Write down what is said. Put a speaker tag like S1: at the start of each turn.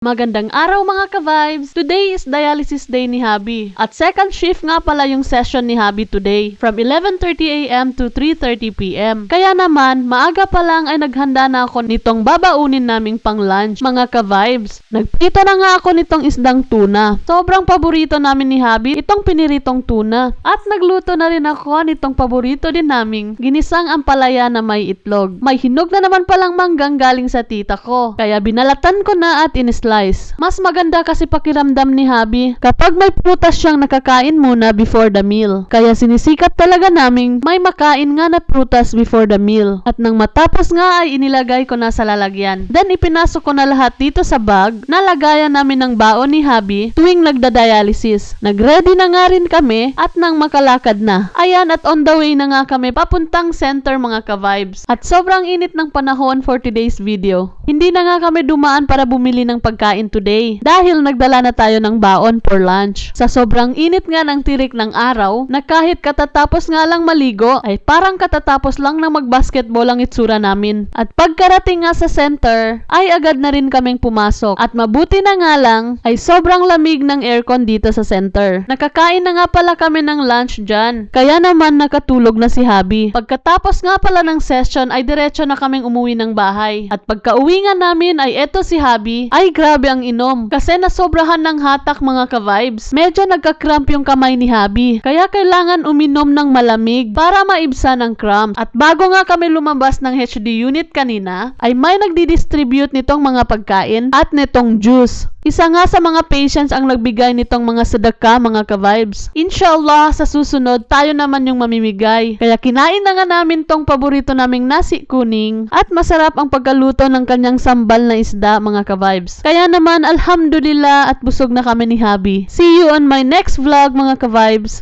S1: Magandang araw mga ka-vibes! Today is dialysis day ni Habi. At second shift nga pala yung session ni Habi today. From 11:30 AM to 3:30 PM. Kaya naman, maaga pa lang ay naghanda na ako nitong babaunin naming pang lunch mga ka-vibes. Nagprito na nga ako nitong isdang tuna. Sobrang paborito namin ni Habi itong piniritong tuna. At nagluto na rin ako nitong paborito din naming ginisang ampalaya na may itlog. May hinog na naman palang manggang galing sa tita ko. Kaya binalatan ko na at inislice. Mas maganda kasi pakiramdam ni Habi kapag may prutas siyang nakakain muna before the meal. Kaya sinisikap talaga naming may makain nga na prutas before the meal. At nang matapos nga ay inilagay ko na sa lalagyan. Then ipinasok ko na lahat dito sa bag na lagayan namin ng baon ni Habi tuwing nagda-dialysis. Nagready na nga rin kami at nang makalakad na. Ayan at on the way na nga kami papuntang center mga ka-vibes. At sobrang init ng panahon for today's video. Hindi na nga kami dumaan para bumili ng pagkain today dahil nagdala na tayo ng baon for lunch. Sa sobrang init nga ng tirik ng araw na kahit katatapos nga lang maligo ay parang katatapos lang ng magbasketball ang itsura namin. At pagkarating nga sa center ay agad na rin kaming pumasok at mabuti na nga lang ay sobrang lamig ng aircon dito sa center. Nakakain na nga pala kami ng lunch dyan. Kaya naman nakatulog na si Habi. Pagkatapos nga pala ng session ay diretso na kaming umuwi ng bahay. At pagka-uwi nga namin ay eto si Habi ay grabe ang inom. Kasi nasobrahan ng hatak mga ka-vibes. Medyo nagka-cramp yung kamay ni Habi. Kaya kailangan uminom ng malamig para maibsan ang cramp. At bago nga kami lumabas ng HD unit kanina, ay may nagdi-distribute nitong mga pagkain at nitong juice. Isa nga sa mga patients ang nagbigay nitong mga sedaka mga ka-vibes. Inshallah, sa susunod, tayo naman yung mamimigay. Kaya kinain na nga namin tong paborito naming nasi kuning at masarap ang pagkaluto ng kanyang sambal na isda mga ka-vibes. Kaya naman, alhamdulillah at busog na kami ni Habi. See you on my next vlog mga ka-vibes.